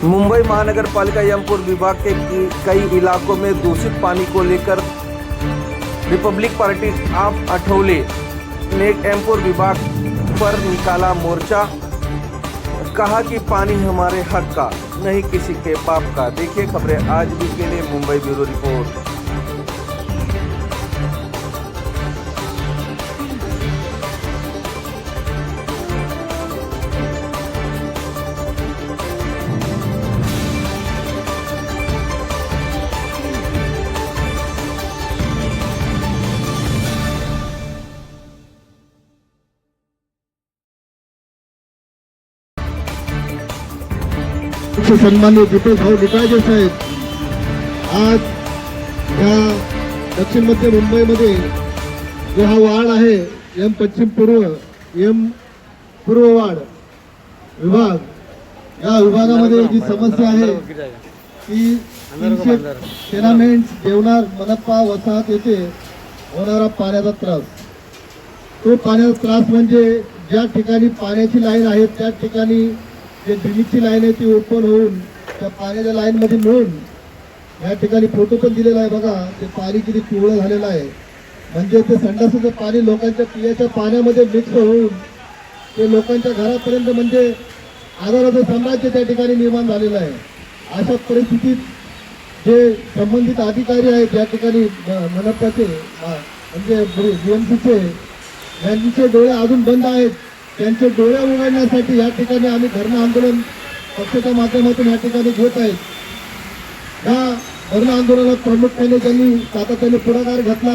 मुंबई महानगर पालिका यमपुर विभाग के कई इलाकों में दूषित पानी को लेकर रिपब्लिक पार्टी आप आठवले ने यमपुर विभाग पर निकाला मोर्चा। कहा कि पानी हमारे हक का नहीं किसी के पाप का। देखिए खबरें आज भी के लिए मुंबई ब्यूरो रिपोर्ट। सन्माननीय दीपक भाऊ निकाळजे साहेब आज या दक्षिण मध्य मुंबईमध्ये जो हा वार्ड आहे एम पश्चिम पूर्व एम पूर्व वार्ड विभाग, या विभागामध्ये जी समस्या आहे ती 300 टेनामेंट्स जेवणार मनपा वसाहत येथे होणारा पाण्याचा त्रास। तो पाण्याचा त्रास म्हणजे ज्या ठिकाणी पाण्याची लाईन आहे त्या ठिकाणी जे ड्रेनेजची लाईन आहे ती ओपन होऊन त्या पाण्याच्या लाईन मध्ये मिळून या ठिकाणी फोटो पण दिलेला आहे बघा, ते पाणी किती पिवळं झालेलं आहे। म्हणजे ते संडासाचं पाणी लोकांच्या पिण्याच्या पाण्यामध्ये मिक्स होऊन ते लोकांच्या घरापर्यंत म्हणजे आजाराचं साम्राज्य त्या ठिकाणी निर्माण झालेलं आहे। अशा परिस्थितीत जे संबंधित अधिकारी आहेत या ठिकाणी मनपाचे म्हणजे बीएमसीचे, यांचे डोळे अजून बंद आहेत, त्यांचे डोळे उघडण्यासाठी या ठिकाणी आम्ही धरणं आंदोलन पक्षाच्या माध्यमातून या ठिकाणी घेत आहेत। या धरणं आंदोलनात प्रामुख्याने ज्यांनी सातत्याने पुढाकार घेतला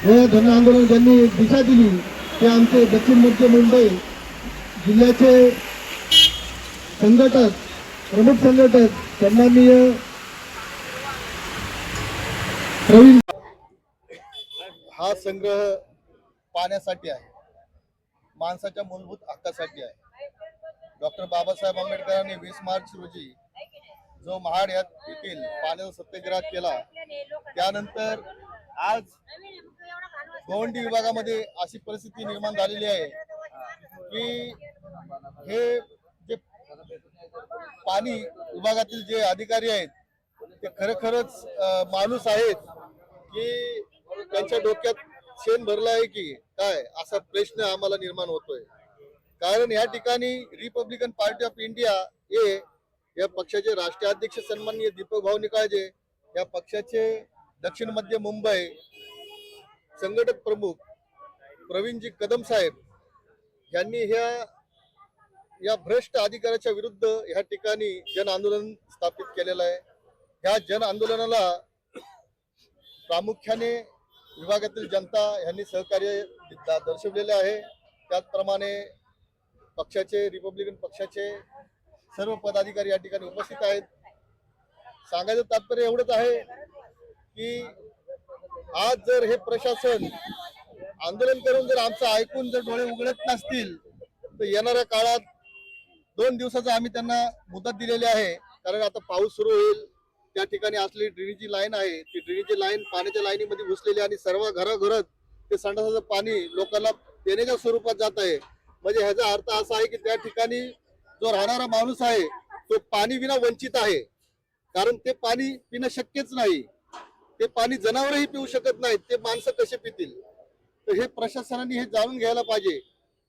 व या धरणं आंदोलन ज्यांनी दिशा दिली ते आमचे दक्षिण मध्य मुंबई जिल्ह्याचे संघटक, प्रमुख संघटक सन्माननीय प्रवीण। हा संग्रह पाण्यासाठी आहे, माणसाच्या मूलभूत हक्कासाठी आहे। डॉक्टर बाबासाहेब आंबेडकरांनी 20 मार्च रोजी जो महाड येथील पाण्याचा सत्याग्रह केला, त्यानंतर आज गोवंडी विभागामध्ये अशी परिस्थिती निर्माण झालेली आहे की हे जे पाणी विभागातील जे अधिकारी आहेत ते खरोखरच माणूस आहेत की त्यांच्या डोक्यात शेण भरलं आहे की काय, असा प्रश्न आम्हाला निर्माण होतोय। कारण या ठिकाणी रिपब्लिकन पार्टी ऑफ इंडिया हे या पक्षाचे राष्ट्रीय अध्यक्ष सन्माननीय दीपक भाऊ निकाळजे, या पक्षाचे दक्षिण मध्य मुंबई संघटक प्रमुख प्रवीणजी कदम साहेब यांनी या भ्रष्ट अधिकाऱ्याच्या विरुद्ध या ठिकाणी जन आंदोलन स्थापित केलेलं आहे। ह्या जन आंदोलनाला प्रामुख्याने विभागातील जनता यांनी सहकार्य दर्शवलेले आहे। त्याचप्रमाणे पक्षाचे रिपब्लिकन पक्षाचे सर्व पदाधिकारी या ठिकाणी उपस्थित आहेत। सांगायचं तात्पर्य एवढंच आहे की आज जर हे प्रशासन आंदोलन करून जर आमचं ऐकून जर डोळे उघडत नसतील तर येणाऱ्या काळात 2 दिवसाचा आम्ही त्यांना मुदत दिलेली आहे। कारण आता पाऊस सुरू होईल, त्या ठिकाणी असलेली ड्रेनेजची लाईन आहे ती ड्रेनेजची लाईन पाण्याच्या लाईनीमध्ये घुसलेली आणि सर्व घराघरात ते संडासाचं पाणी लोकांना पिण्याच्या स्वरूपात जात आहे। म्हणजे ह्याचा अर्थ असा आहे की त्या ठिकाणी जो राहणारा माणूस आहे तो पाणी विना वंचित आहे, कारण ते पाणी पिणं शक्यच नाही। ते पाणी जनावरही पिऊ शकत नाहीत, ते माणसं कसे पितील? तर हे प्रशासनाने हे जाणून घ्यायला पाहिजे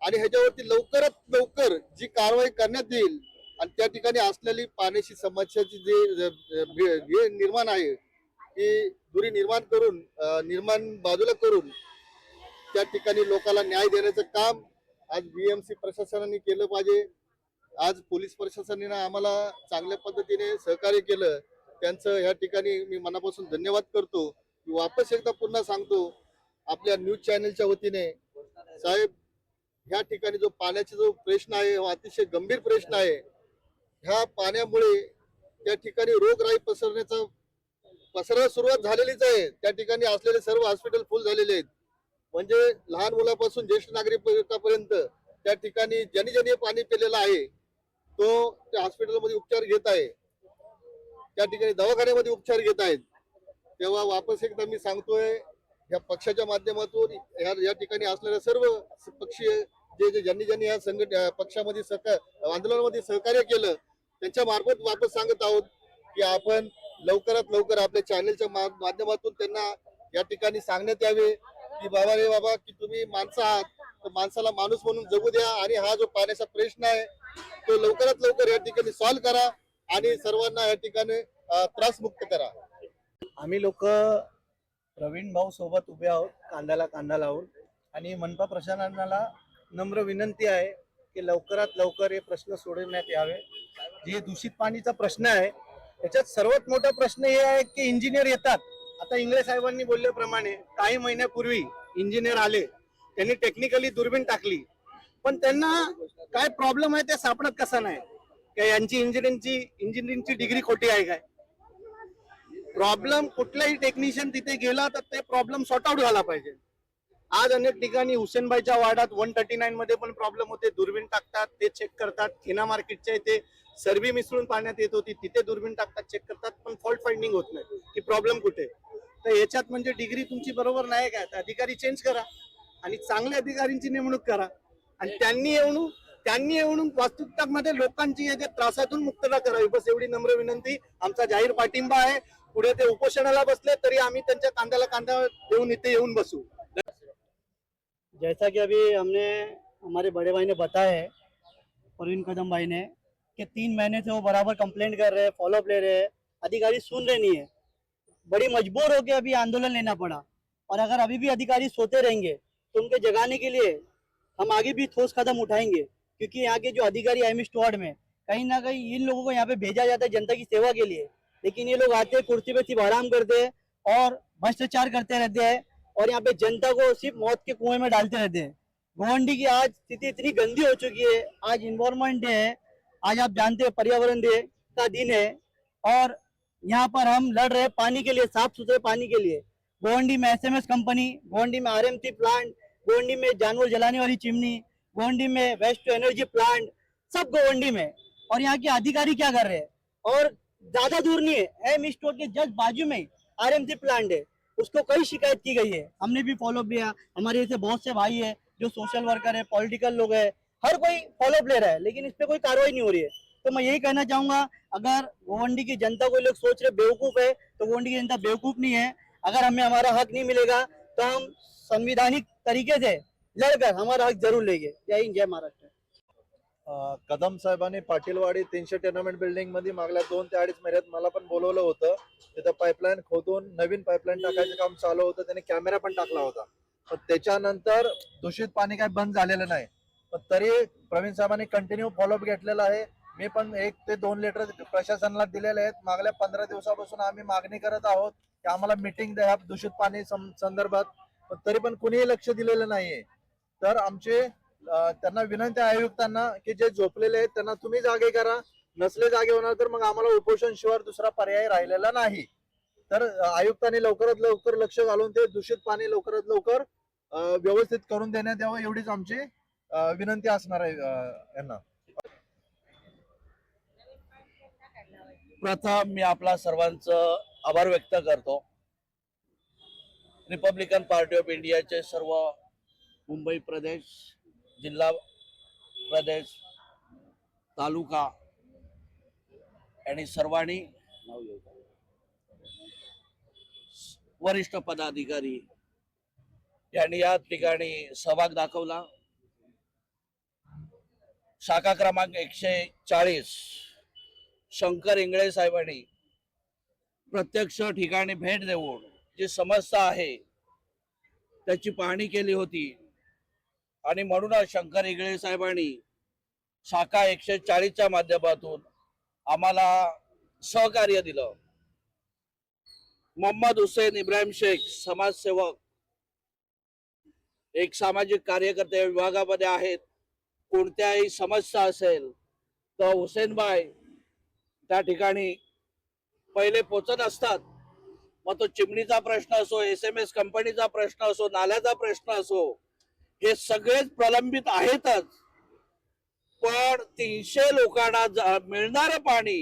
आणि ह्याच्यावरती लवकरात लवकर जी कारवाई करण्यात येईल आणि त्या ठिकाणी असलेली पाण्याची समस्याची जे निर्माण आहे ती दुरी निर्माण बाजूला करून त्या ठिकाणी लोकांना न्याय देण्याचं काम आज बीएमसी प्रशासनाने केलं पाहिजे। आज पोलीस प्रशासनाने आम्हाला चांगल्या पद्धतीने सहकार्य केलं, त्यांचं या ठिकाणी मी मनापासून धन्यवाद करतो। वापस एकदा पुन्हा सांगतो आपल्या न्यूज चॅनलच्या वतीने, साहेब ह्या ठिकाणी जो पाण्याचा जो प्रश्न आहे हा अतिशय गंभीर प्रश्न आहे। ह्या पाण्यामुळे त्या ठिकाणी रोगराई पसरायला सुरुवात झालेलीच आहे। त्या ठिकाणी असलेले सर्व हॉस्पिटल फुल झालेले आहेत, म्हणजे लहान मुलापासून ज्येष्ठ नागरिकांपर्यंत त्या ठिकाणी ज्यांनी पाणी पिलेलं आहे तो त्या हॉस्पिटलमध्ये उपचार घेत आहे, त्या ठिकाणी दवाखान्यामध्ये उपचार घेत आहेत। तेव्हा वापस एकदा मी सांगतोय या पक्षाच्या माध्यमातून या ठिकाणी असलेल्या सर्व पक्षीय ज्यांनी या पक्षामध्ये आंदोलनामध्ये सहकार्य केलं त्यांच्या मार्फत वापस सांगत आहोत की आपण लवकरात लवकर आपल्या चॅनलच्या माध्यमातून त्यांना या ठिकाणी सांगण्यात यावे की बाबा रे बाबा की तुम्ही माणसं आहात तर माणसाला माणूस म्हणून जगू द्या आणि हा जो पाण्याचा प्रश्न आहे तो लवकरात लवकर या ठिकाणी सॉल्व्ह करा आणि सर्वांना या ठिकाणी त्रासमुक्त करा. आम्ही लोक प्रवीण भाऊ सोबत उभे आहोत कांद्याला कांदा लावून आणि मनपा प्रशासनाला नम्र विनंती आहे की लवकरात लवकर हे प्रश्न सोडवण्यात यावे. जे दूषित पाणीचा प्रश्न आहे त्याच्यात सर्वात मोठा प्रश्न हे आहे की इंजिनियर येतात. आता इंगळे साहेबांनी बोलल्याप्रमाणे काही महिन्यापूर्वी इंजिनियर आले, त्यांनी टेक्निकली दुर्बीण टाकली, पण त्यांना काय प्रॉब्लेम आहे ते सापडत कसा नाही काय यांची इंजिनिअरिंगची डिग्री खोटी आहे काय. प्रॉब्लेम कुठलाही टेक्निशियन तिथे गेला तर ते प्रॉब्लेम सॉर्ट आउट झाला पाहिजे. आज अनेक ठिकाणी हुसेनबाईच्या वार्डात 139 मध्ये पण प्रॉब्लेम होते. दुर्बीण टाकतात, ते चेक करतात. खिना मार्केटच्या इथे सर्वी मिसळून पाण्यात येत होती, तिथे दुर्बीण टाकतात, चेक करतात, पण फॉल्ट फाइंडिंग होत नाही की प्रॉब्लेम कुठे. तर याच्यात म्हणजे डिग्री तुमची बरोबर नाही काय, तर अधिकारी चेंज करा आणि चांगल्या अधिकाऱ्यांची नेमणूक करा आणि त्यांनी येऊन वास्तविकतामध्ये लोकांची या त्रासातून मुक्तता करावी. बस एवढी नम्र विनंती. आमचा जाहीर पाठिंबा आहे. पुढे ते उपोषणाला बसले तरी आम्ही त्यांच्या कांद्याला कांदा देऊन इथे येऊन बसू. जैसा कि अभी हमारे बड़े भाई ने बताया है, प्रवीण कदम भाई ने, कि 3 महीने से वो बराबर कंप्लेंट कर रहे हैं, फॉलोअप ले रहे हैं, अधिकारी सुन रहे नहीं है. बड़ी मजबूर होकर अभी आंदोलन लेना पड़ा. और अगर अभी भी अधिकारी सोते रहेंगे तो उनके जगाने के लिए हम आगे भी ठोस कदम उठाएंगे. क्योंकि यहाँ के जो अधिकारी एमएस वार्ड में कहीं ना कहीं इन लोगों को यहाँ पे भेजा जाता है जनता की सेवा के लिए, लेकिन ये लोग आते हैं, कुर्सी पे सिर्फ आराम करते हैं और भ्रष्टाचार करते रहते हैं और यहाँ पे जनता को सिर्फ मौत के कुएं में डालते रहते हैं. गोवंडी की आज स्थिति इतनी गंदी हो चुकी है. आज इन्वायरमेंट डे है, आज आप जानते हैं पर्यावरण डे का दिन है और यहाँ पर हम लड़ रहे हैं पानी के लिए, साफ सुथरे पानी के लिए. गोवंडी में एसएमएस कंपनी, गोवंडी में आरएमसी प्लांट, गोवंडी में जानवर जलाने वाली चिमनी, गोवंडी में वेस्ट टू एनर्जी प्लांट, सब गोवंडी में. और यहाँ के अधिकारी क्या कर रहे हैं? और ज्यादा दूर नहीं है, एम स्टोर के जस्ट बाजू में आरएमसी प्लांट है, उसको कई शिकायत की गई है. हमने भी फॉलो किया. हमारे ऐसे बहुत से भाई है जो सोशल वर्कर है, पॉलिटिकल लोग है, हर कोई फॉलोअप ले रहा है, लेकिन इस पे कोई कार्रवाई नहीं हो रही है. तो मैं यही कहना चाहूंगा, अगर गोवंडी की जनता को लोग सोच रहे बेवकूफ है, तो गोवंडी की जनता बेवकूफ नहीं है. अगर हमें हमारा हक नहीं मिलेगा तो हम संविधानिक तरीके से लड़कर हमारा हक जरूर लेंगे. जय हिंद, जय महाराष्ट्र. कदम साहेबांनी पाटीलवाडी 300 टेनमेंट बिल्डिंग मध्ये मागल्या 2 ते 2.5 महिन्यात मला पण बोलवलं होतं. तिथं पाईपलाईन खोदून नवीन पाईपलाईन टाकायचं काम चालू होतं. त्याने कॅमेरा पण टाकला होता, पण त्याच्यानंतर दूषित पाणी काय बंद झालेलं नाही. पण तरी प्रवीण साहेबांनी कंटिन्यू फॉलोअप घेतलेला आहे. मी पण 1 ते 2 लेटर प्रशासनाला दिलेले आहेत. मागल्या 15 दिवसापासून आम्ही मागणी करत आहोत की आम्हाला मीटिंग द्या दूषित पाणी संदर्भात, पण तरी पण कुणीही लक्ष दिलेलं नाहीये. तर आमचे त्यांना विनंती आहे आयुक्तांना की जे झोपलेले आहेत त्यांना तुम्ही जागे करा. नसले जागे होणार तर मग आम्हाला उपोषण शिवाय दुसरा पर्याय राहिलेला नाही. तर आयुक्तांनी लवकरात लवकर लक्ष घालून ते दूषित पाणी लवकरात लवकर व्यवस्थित करून देण्यात यावं, एवढीच आमची विनंती असणार आहे यांना. प्रथम मी आपला सर्वांचं आभार व्यक्त करतो. रिपब्लिकन पार्टी ऑफ इंडियाचे सर्व मुंबई प्रदेश, जिल्हा प्रदेश, तालुका आणि सर्वांनी वरिष्ठ पदाधिकारी यांनी या ठिकाणी सहभाग दाखवला. शाखा क्रमांक 140 शंकर इंगळे साहेबांनी प्रत्यक्ष ठिकाणी भेट देऊन जी समस्या आहे त्याची पाहणी केली होती आणि म्हणूनच शंकर इंगळे साहेबांनी शाखा 140च्या माध्यमातून आम्हाला सहकार्य दिलं. मोहम्मद हुसेन इब्राहिम शेख समाजसेवक, एक सामाजिक कार्यकर्ते विभागामध्ये आहेत. कोणत्याही समस्या असेल तर हुसेनबाई त्या ठिकाणी पहिले पोचत असतात. मग तो चिमणीचा प्रश्न असो, एसएमएस कंपनीचा प्रश्न असो, नाल्याचा प्रश्न असो, हे सगळेच प्रलंबित आहेतच. पण 300 लोकांना मिळणारं पाणी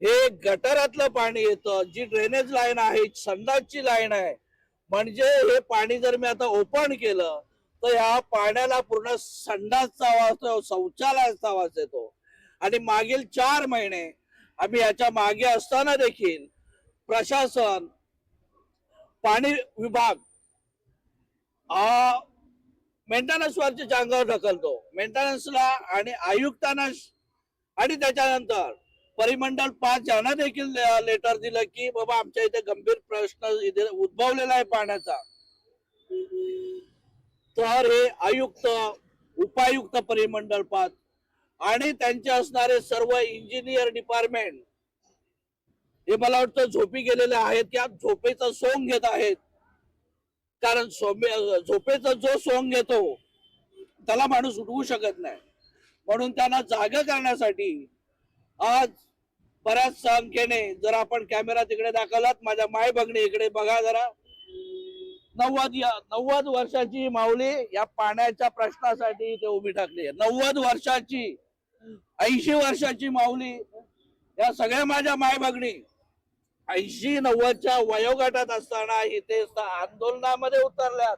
हे गटारातलं पाणी येतं. जी ड्रेनेज लाईन आहे, संडासची लाईन आहे, म्हणजे हे पाणी जर मी आता ओपन केलं तर ह्या पाण्याला पूर्ण संडासचा आवाज येतो, शौचालयाचा आवाज येतो आणि मागील 4 महिने आम्ही याच्या मागे असताना देखील प्रशासन, पाणी विभाग मेंटेनन्स वरच्या अंगावर ढकलतो. मेंटेनन्सला आणि आयुक्तांना आणि त्याच्यानंतर परिमंडळ 5 यांना देखील लेटर दिलं की बाबा आमच्या इथे गंभीर प्रश्न इथे उद्भवलेला आहे पाण्याचा. तर हे आयुक्त, उपायुक्त परिमंडळ 5 आणि त्यांचे असणारे सर्व इंजिनियर डिपार्टमेंट हे मला वाटतं झोपी गेलेले आहेत किंवा झोपेचा सोंग घेत आहेत. कारण झोपेचा जो सोंग घेतो त्याला माणूस उठवू शकत नाही. म्हणून त्यांना जागा करण्यासाठी आज बऱ्याच संख्येने, जर आपण कॅमेरा तिकडे दाखवलात, माझ्या माय भगिनी इकडे बघा जरा, 90 वर्षाची माऊली या पाण्याच्या प्रश्नासाठी इथे उभी ठाकली आहे. 90 वर्षाची, 80 वर्षाची माऊली, या सगळ्या माझ्या माय भगिनी 80-90च्या वयोगटात असताना इथे आंदोलनामध्ये उतरल्यात.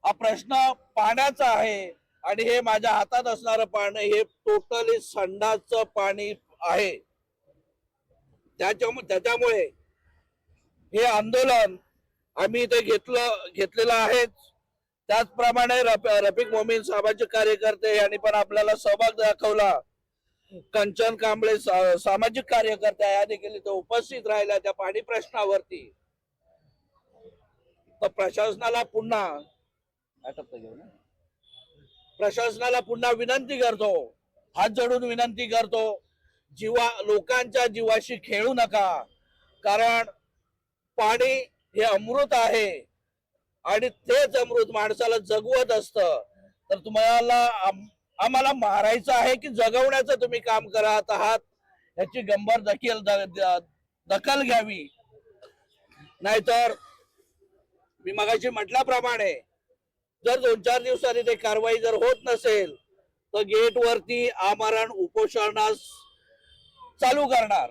हा प्रश्न पाण्याचा आहे आणि हे माझ्या हातात असणारं पाणी हे टोटली संडासचं पाणी आहे. त्याच्यामुळे हे आंदोलन आम्ही इथे घेतलेलं आहे. त्याचप्रमाणे रफिक मोमीन सामाजिक कार्यकर्ते यांनी पण आपल्याला सहभाग दाखवला. कंचन कांबळे सामाजिक कार्यकर्ते या देखील इथे उपस्थित राहिल्या त्या पाणी प्रश्नावरती. तर प्रशासनाला पुन्हा विनंती करतो, हात जोडून विनंती करतो, लोकांच्या जीवाशी खेळू नका. कारण पाणी हे अमृत आहे आणि तेच अमृत माणसाला जगवत असतं. तर तुम्हाला आम्हाला मारायचं आहे की जगवण्याचं तुम्ही काम करत आहात याची गंभीर दखल घ्यावी. नाहीतर मी मगाशी म्हटल्याप्रमाणे जर 2-4 दिवसांनी ते कारवाई जर होत नसेल तर गेट वरती आमरण उपोषणास चालू करणार.